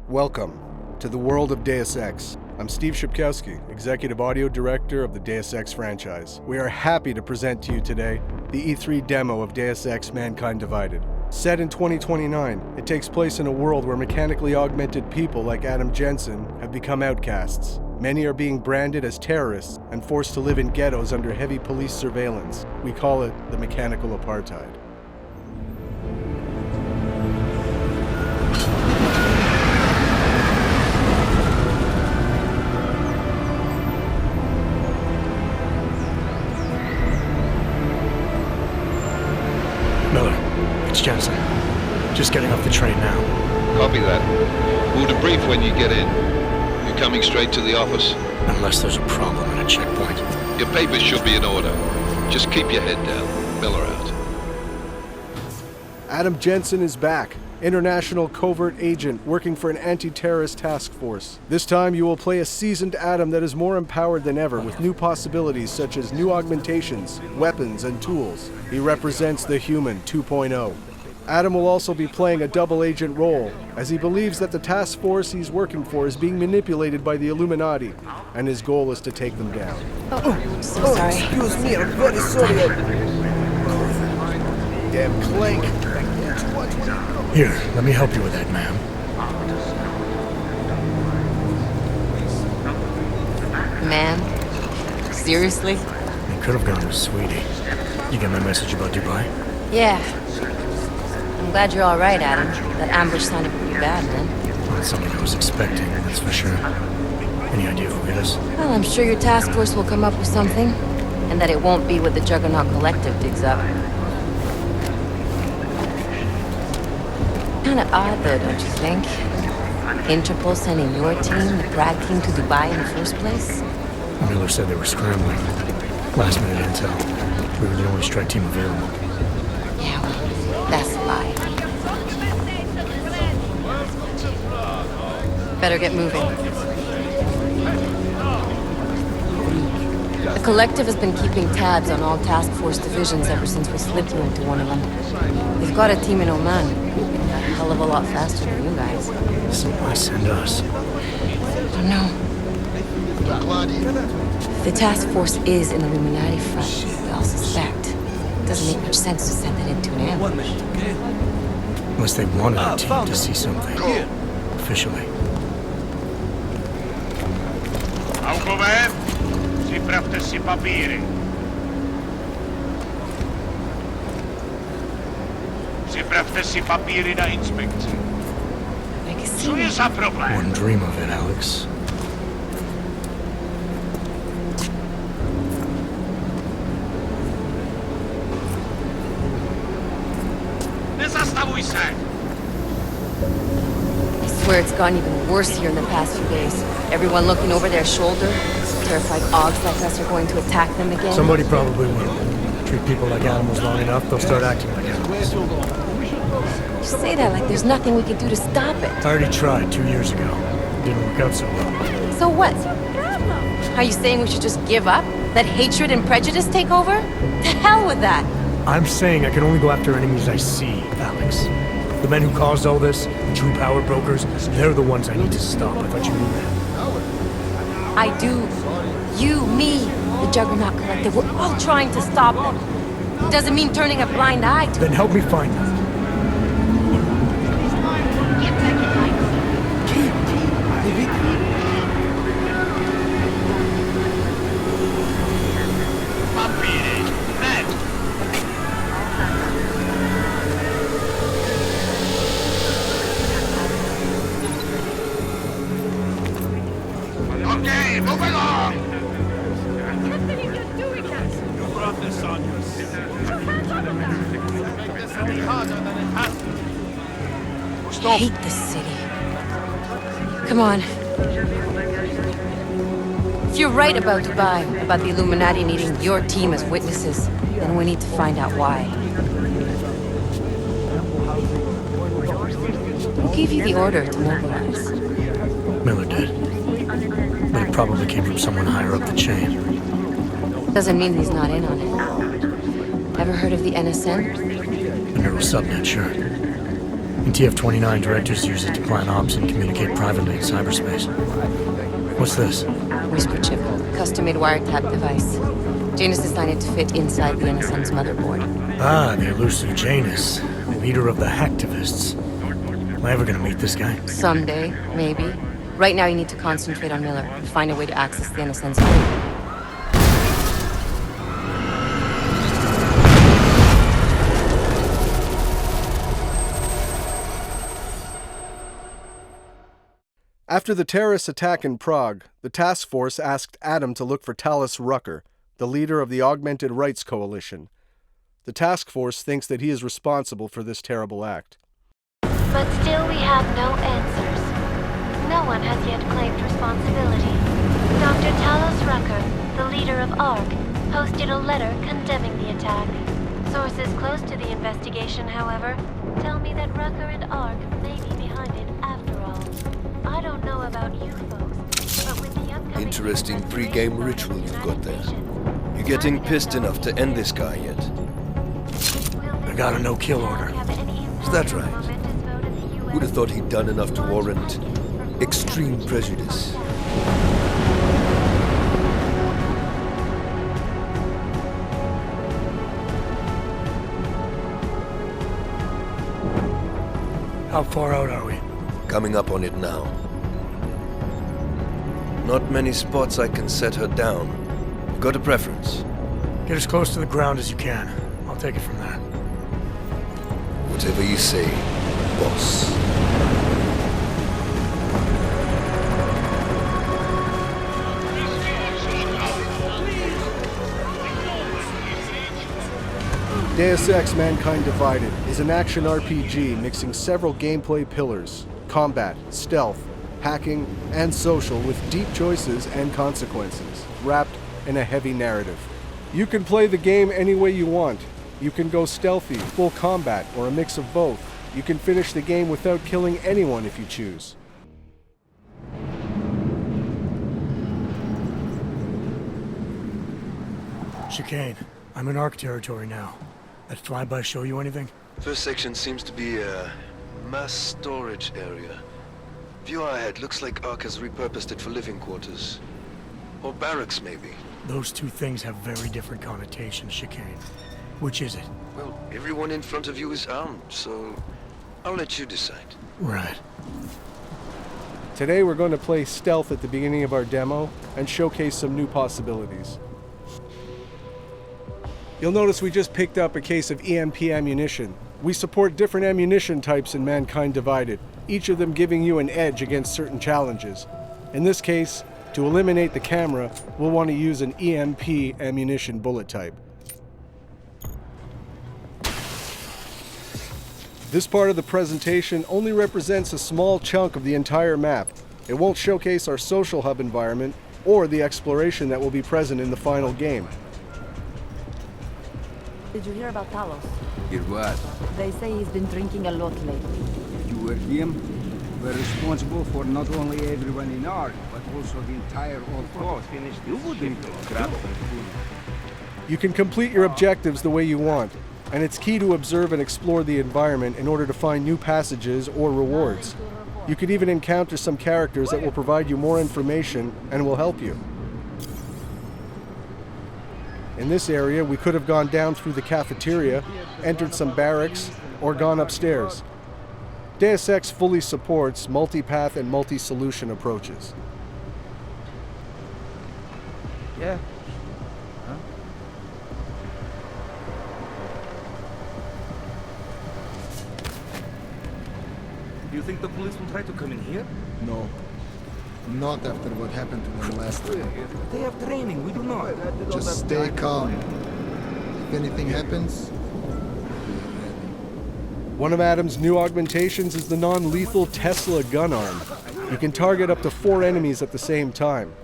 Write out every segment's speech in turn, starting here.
Welcome to the world of Deus Ex. I'm Steve Shipkowski, Executive Audio Director of the Deus Ex franchise. We are happy to present to you today the E3 demo of Deus Ex Mankind Divided. Set in 2029, it takes place in a world where mechanically augmented people like Adam Jensen have become outcasts. Many are being branded as terrorists and forced to live in ghettos under heavy police surveillance. We call it the mechanical apartheid. Miller, it's Jensen. Just getting off the train now. Copy that. We'll debrief when you get in. You coming straight to the office? Unless there's a problem at a checkpoint. Your papers should be in order. Just keep your head down. Miller out. Adam Jensen is back. International covert agent working for an anti-terrorist task force. This time you will play a seasoned Adam that is more empowered than ever with new possibilities such as new augmentations, weapons, and tools. He represents the Human 2.0. Adam will also be playing a double agent role, as he believes that the task force he's working for is being manipulated by the Illuminati, and his goal is to take them down. So sorry. Excuse me, I'm very sorry. Damn clank. Here, let me help you with that, ma'am. Ma'am? Seriously? You could have gone with Sweetie. You get my message about Dubai? Yeah. I'm glad you're all right, Adam. That ambush sounded pretty bad, man. Not something I was expecting, that's for sure. Any idea who hit us? Well, I'm sure your task force will come up with something. And that it won't be what the Juggernaut Collective digs up. Kinda odd, though, don't you think? Interpol sending your team, the Prague team, to Dubai in the first place? Miller said they were scrambling. Last minute intel. We were the only strike team available. Yeah, well, that's a lie. Better get moving. The Collective has been keeping tabs on all task force divisions ever since we slipped you into one of them. They've got a team in Oman. A hell of a lot faster than you guys. So why send us? I don't know. If the task force is an Illuminati front, we all suspect. It doesn't make much sense to send it into an ambush. Unless they wanted our team to see something. Officially. Alcover, připravte si papíry. Připravte si papíry na inspekci. Co je za problém? Wouldn't dream of it, Alex. Nezastavuj se! I swear it's gotten even worse here in the past few days. Everyone looking over their shoulder. Terrified Augs like us are going to attack them again. Somebody probably will. Treat people like animals long enough, they'll start acting like animals. You say that like there's nothing we could do to stop it. I already tried 2 years ago. Didn't work out so well. So what? Are you saying we should just give up? Let hatred and prejudice take over? To hell with that! I'm saying I can only go after enemies I see, Alex. The men who caused all this, the true power brokers, they're the ones I need to stop. I thought you knew that. I do. You, me, the Juggernaut Collective, we're all trying to stop them. It doesn't mean turning a blind eye to Then help me find them. Papíry, hned! Okay, move along! You brought this on yourself. Make this any harder than it has to. I hate this city. Come on. If you're right about Dubai, about the Illuminati needing your team as witnesses, then we need to find out why. Who gave you the order to mobilize? Miller did. But it probably came from someone higher up the chain. Doesn't mean he's not in on it. Ever heard of the NSN? A neural subnet, sure. In TF-29, directors use it to plan ops and communicate privately in cyberspace. What's this? Whisper chip, custom-made wiretap device. Janus designed it to fit inside the NSM's motherboard. Ah, the elusive Janus, leader of the hacktivists. Am I ever gonna meet this guy? Someday, maybe. Right now you need to concentrate on Miller, find a way to access the NSM's home. After the terrorist attack in Prague, the task force asked Adam to look for Talos Rucker, the leader of the Augmented Rights Coalition. The task force thinks that he is responsible for this terrible act. But still we have no answers. No one has yet claimed responsibility. Dr. Talos Rucker, the leader of ARC, posted a letter condemning the attack. Sources close to the investigation, however, tell me that Rucker and ARC may be behind it after all. I don't know about you folks, but with the upcoming... Interesting pre-game ritual you've got there. You getting pissed enough to end this guy yet? I got a no-kill order. Is that right? Would have thought he'd done enough to warrant extreme prejudice. How far out are we? Coming up on it now. Not many spots I can set her down. Got a preference? Get as close to the ground as you can. I'll take it from there. Whatever you say, boss. Deus Ex Mankind Divided is an action RPG mixing several gameplay pillars: combat, stealth, hacking, and social, with deep choices and consequences, wrapped in a heavy narrative. You can play the game any way you want. You can go stealthy, full combat, or a mix of both. You can finish the game without killing anyone if you choose. Chicane, I'm in ARC territory now. That flyby show you anything? First section seems to be a mass storage area. View ahead looks like ARC has repurposed it for living quarters. Or barracks, maybe. Those two things have very different connotations, Chicane. Which is it? Well, everyone in front of you is armed, so I'll let you decide. Right. Today we're going to play stealth at the beginning of our demo and showcase some new possibilities. You'll notice we just picked up a case of EMP ammunition. We support different ammunition types in Mankind Divided, each of them giving you an edge against certain challenges. In this case, to eliminate the camera, we'll want to use an EMP ammunition bullet type. This part of the presentation only represents a small chunk of the entire map. It won't showcase our social hub environment or the exploration that will be present in the final game. Did you hear about Talos? Hear what? They say he's been drinking a lot lately. You were him? We're responsible for not only everyone in ARC, but also the entire old force. You wouldn't grab some food. You can complete your objectives the way you want, and it's key to observe and explore the environment in order to find new passages or rewards. You could even encounter some characters that will provide you more information and will help you. In this area, we could have gone down through the cafeteria, entered some barracks, or gone upstairs. Deus Ex fully supports multi-path and multi-solution approaches. Yeah. Huh? Do you think the police will try to come in here? No. Not after what happened to them last time. They have training, we do not. Just stay calm. If anything happens, One of Adam's new augmentations is the non-lethal Tesla gun arm. You can target up to 4 enemies at the same time.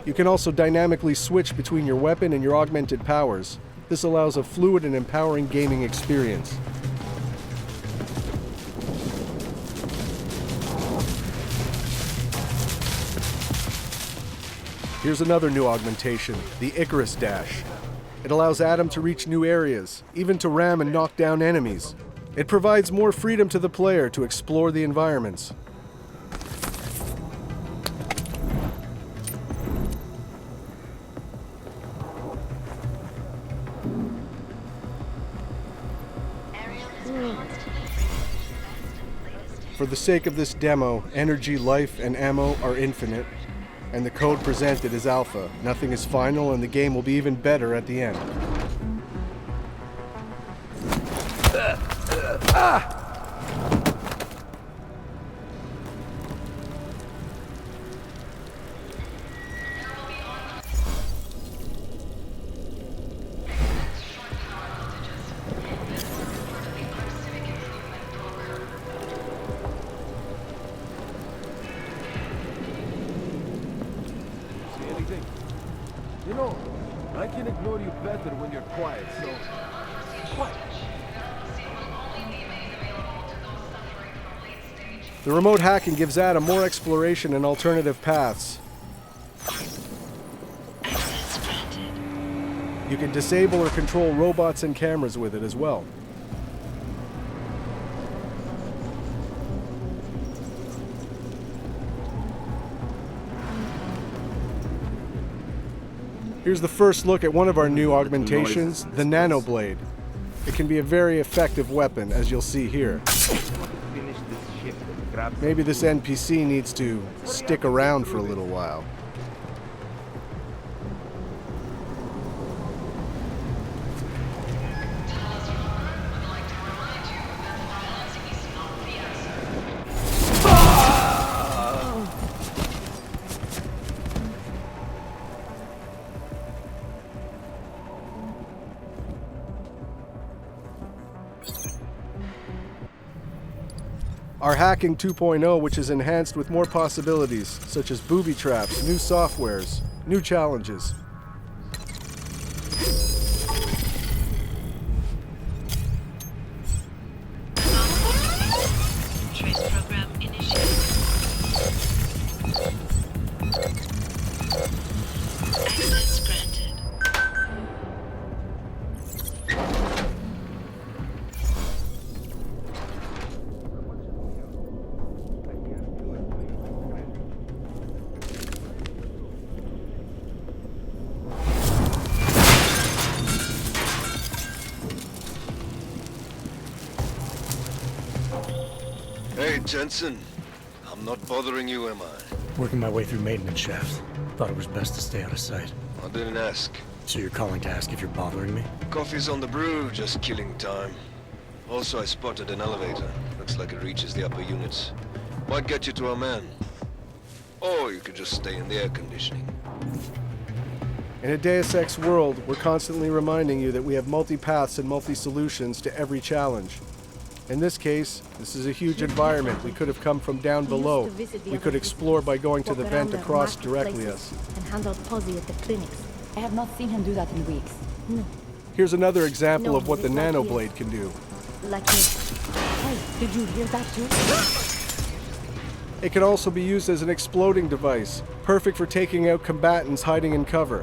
You can also dynamically switch between your weapon and your augmented powers. This allows a fluid and empowering gaming experience. Here's another new augmentation, the Icarus Dash. It allows Adam to reach new areas, even to ram and knock down enemies. It provides more freedom to the player to explore the environments. For the sake of this demo, energy, life, and ammo are infinite, and the code presented is alpha. Nothing is final, and the game will be even better at the end. You know, I can ignore you better when you're quiet, so... Quiet. The remote hacking gives Adam more exploration and alternative paths. You can disable or control robots and cameras with it as well. Here's the first look at one of our new augmentations, the Nanoblade. It can be a very effective weapon, as you'll see here. Maybe this NPC needs to stick around for a little while. Our Hacking 2.0, which is enhanced with more possibilities, such as booby traps, new softwares, new challenges. Trace program initiated. Access granted. Hey, Jensen. I'm not bothering you, am I? Working my way through maintenance shafts. Thought it was best to stay out of sight. I didn't ask. So you're calling to ask if you're bothering me? Coffee's on the brew, just killing time. Also, I spotted an elevator. Looks like it reaches the upper units. Might get you to our man. Or you could just stay in the air conditioning. In a Deus Ex world, we're constantly reminding you that we have multi-paths and multi-solutions to every challenge. In this case, this is a huge environment. We could have come from down below. We could explore by going to the vent across directly us. And handle Posy at the clinics. I have not seen him do that in weeks. No. Here's another example of what the Nanoblade can do. Like this. Hey, did you hear that too? It can also be used as an exploding device, perfect for taking out combatants hiding in cover.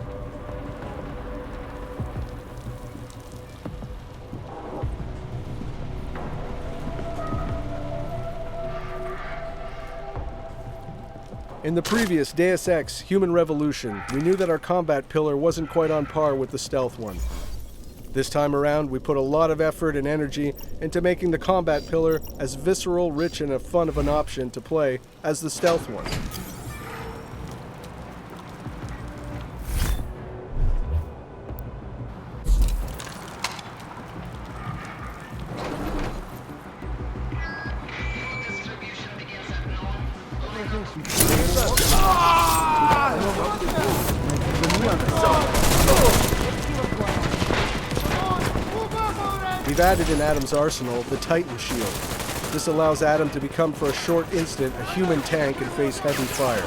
In the previous Deus Ex Human Revolution, we knew that our combat pillar wasn't quite on par with the stealth one. This time around, we put a lot of effort and energy into making the combat pillar as visceral, rich, and fun of an option to play as the stealth one. We've added in Adam's arsenal the Titan Shield. This allows Adam to become for a short instant a human tank and face heavy fire.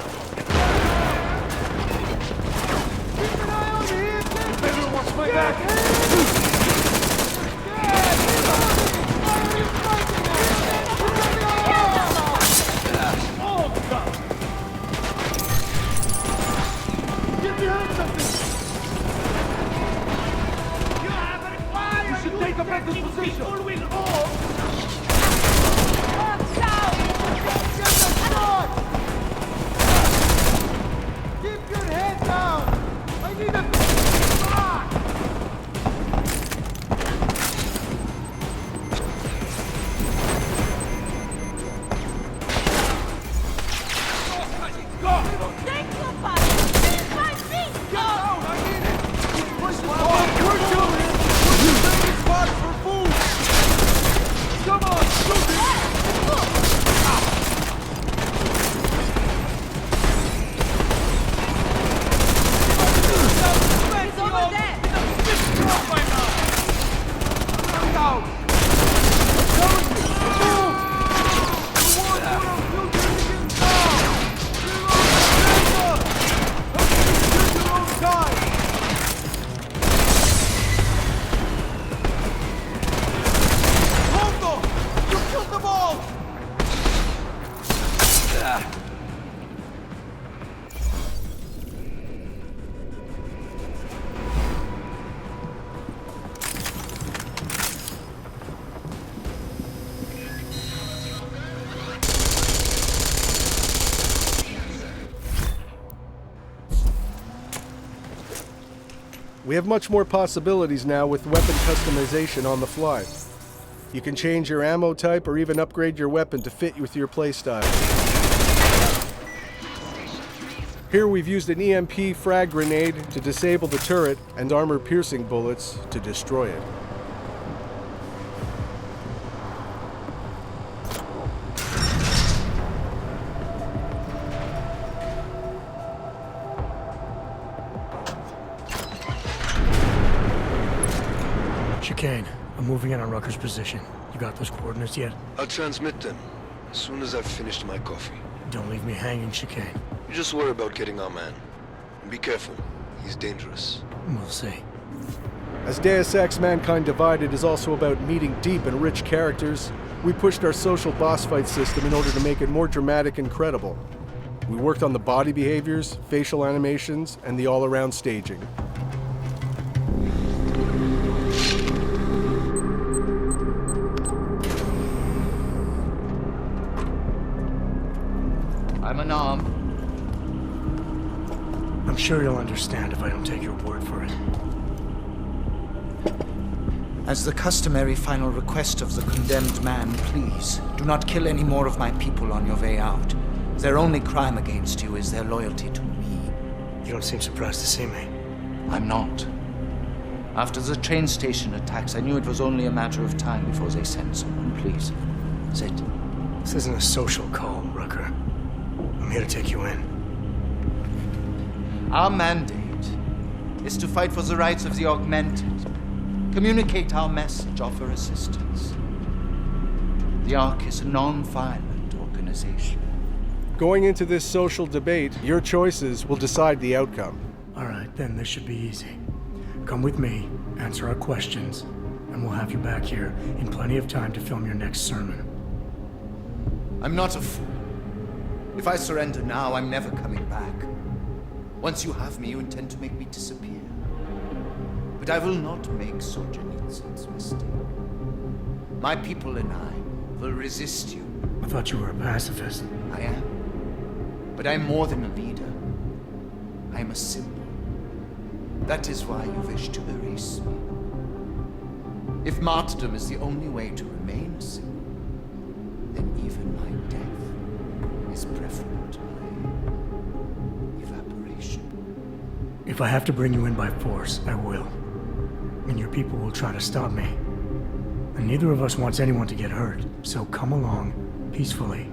We have much more possibilities now with weapon customization on the fly. You can change your ammo type or even upgrade your weapon to fit with your playstyle. Here we've used an EMP frag grenade to disable the turret and armor-piercing bullets to destroy it. Chicane, I'm moving in on Rucker's position. You got those coordinates yet? I'll transmit them as soon as I've finished my coffee. Don't leave me hanging, Chicane. You just worry about getting our man. And be careful. He's dangerous. We'll see. As Deus Ex Mankind Divided is also about meeting deep and rich characters, we pushed our social boss fight system in order to make it more dramatic and credible. We worked on the body behaviors, facial animations, and the all-around staging. I'm unarmed. I'm sure you'll understand if I don't take your word for it. As the customary final request of the condemned man, please, do not kill any more of my people on your way out. Their only crime against you is their loyalty to me. You don't seem surprised to see me. I'm not. After the train station attacks, I knew it was only a matter of time before they sent someone. Please, sit. This isn't a social call, Rucker. I'm here to take you in. Our mandate is to fight for the rights of the augmented. Communicate our message, offer assistance. The Ark is a non-violent organization. Going into this social debate, your choices will decide the outcome. All right, then this should be easy. Come with me, answer our questions, and we'll have you back here in plenty of time to film your next sermon. I'm not a fool. If I surrender now, I'm never coming back. Once you have me, you intend to make me disappear. But I will not make Solzhenitsyn's mistake. My people and I will resist you. I thought you were a pacifist. I am. But I'm more than a leader. I am a symbol. That is why you wish to erase me. If martyrdom is the only way to remain a symbol, then even my death is preferable to my evaporation. If I have to bring you in by force, I will. And your people will try to stop me. And neither of us wants anyone to get hurt, so come along peacefully.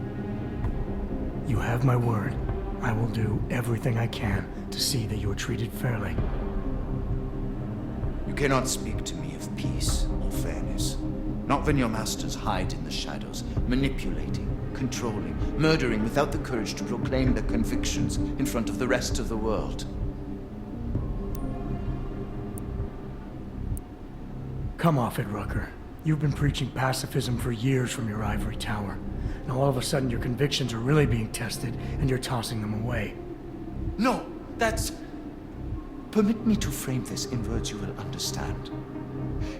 You have my word. I will do everything I can to see that you are treated fairly. You cannot speak to me of peace or fairness. Not when your masters hide in the shadows, manipulating, controlling, murdering without the courage to proclaim their convictions in front of the rest of the world. Come off it, Rucker. You've been preaching pacifism for years from your ivory tower. Now all of a sudden your convictions are really being tested and you're tossing them away. No, that's... Permit me to frame this in words you will understand.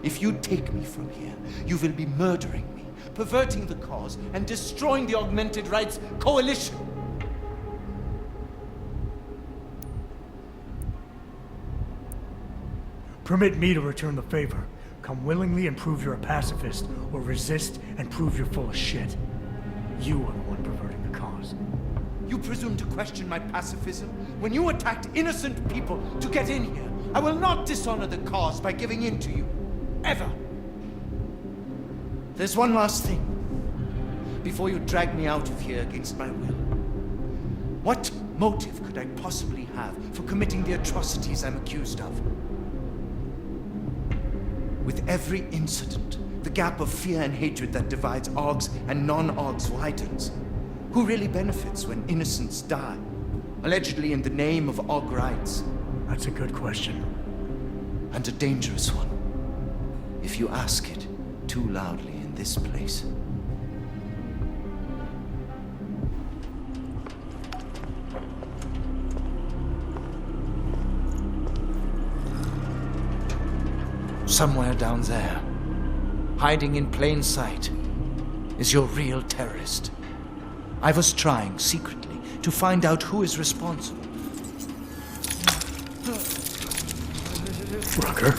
If you take me from here, you will be murdering me, perverting the cause, and destroying the Augmented Rights Coalition. Permit me to return the favor. Come willingly and prove you're a pacifist, or resist and prove you're full of shit. You are the one perverting the cause. You presume to question my pacifism when you attacked innocent people to get in here. I will not dishonor the cause by giving in to you. Ever. There's one last thing. Before you drag me out of here against my will. What motive could I possibly have for committing the atrocities I'm accused of? With every incident, the gap of fear and hatred that divides Augs and non-Augs widens. Who really benefits when innocents die? Allegedly in the name of Aug rights. That's a good question. And a dangerous one. If you ask it too loudly in this place. Somewhere down there, hiding in plain sight, is your real terrorist. I was trying, secretly, to find out who is responsible. Rucker?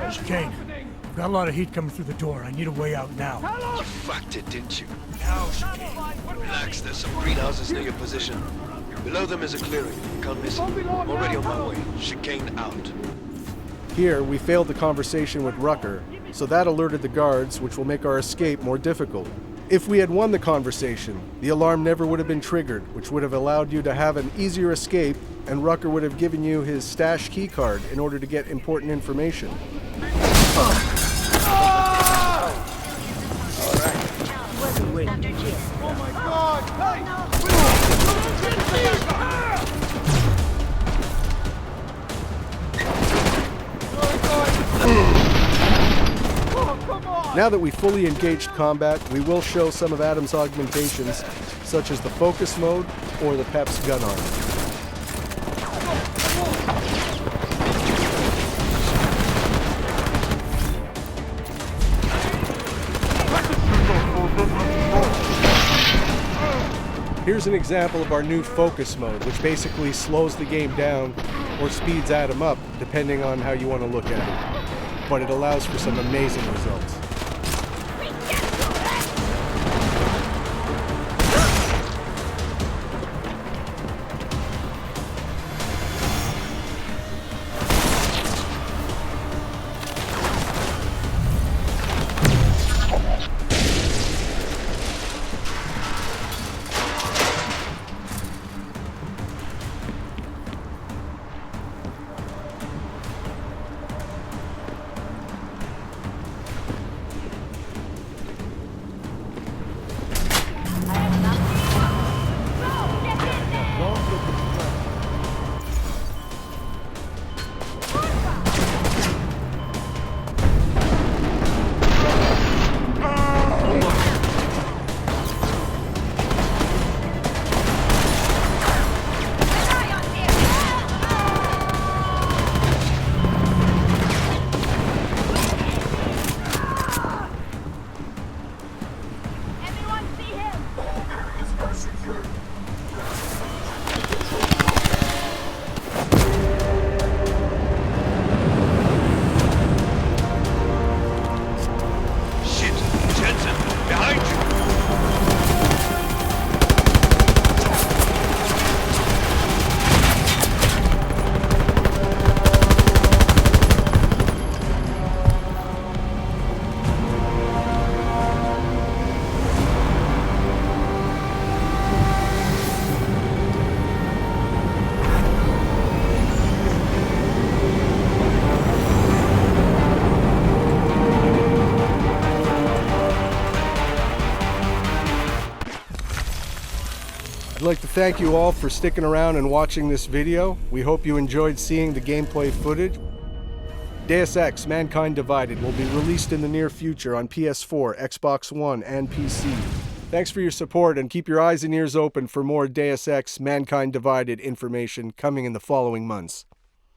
Chicane, I've got a lot of heat coming through the door. I need a way out now. You fucked it, didn't you? Now, Chicane. Relax, there's some greenhouses near your position. Below them is a clearing. You can't miss it. I'm already on my way. Chicane out. Here, we failed the conversation with Rucker, so that alerted the guards, which will make our escape more difficult. If we had won the conversation, the alarm never would have been triggered, which would have allowed you to have an easier escape, and Rucker would have given you his stash keycard in order to get important information. Now that we fully engaged combat, we will show some of Adam's augmentations, such as the focus mode or the Pep's gun arm. Here's an example of our new focus mode, which basically slows the game down or speeds Adam up, depending on how you want to look at it. But it allows for some amazing results. I'd like to thank you all for sticking around and watching this video. We hope you enjoyed seeing the gameplay footage. Deus Ex: Mankind Divided will be released in the near future on PS4, Xbox One, and PC. Thanks for your support, and keep your eyes and ears open for more Deus Ex: Mankind Divided information coming in the following months.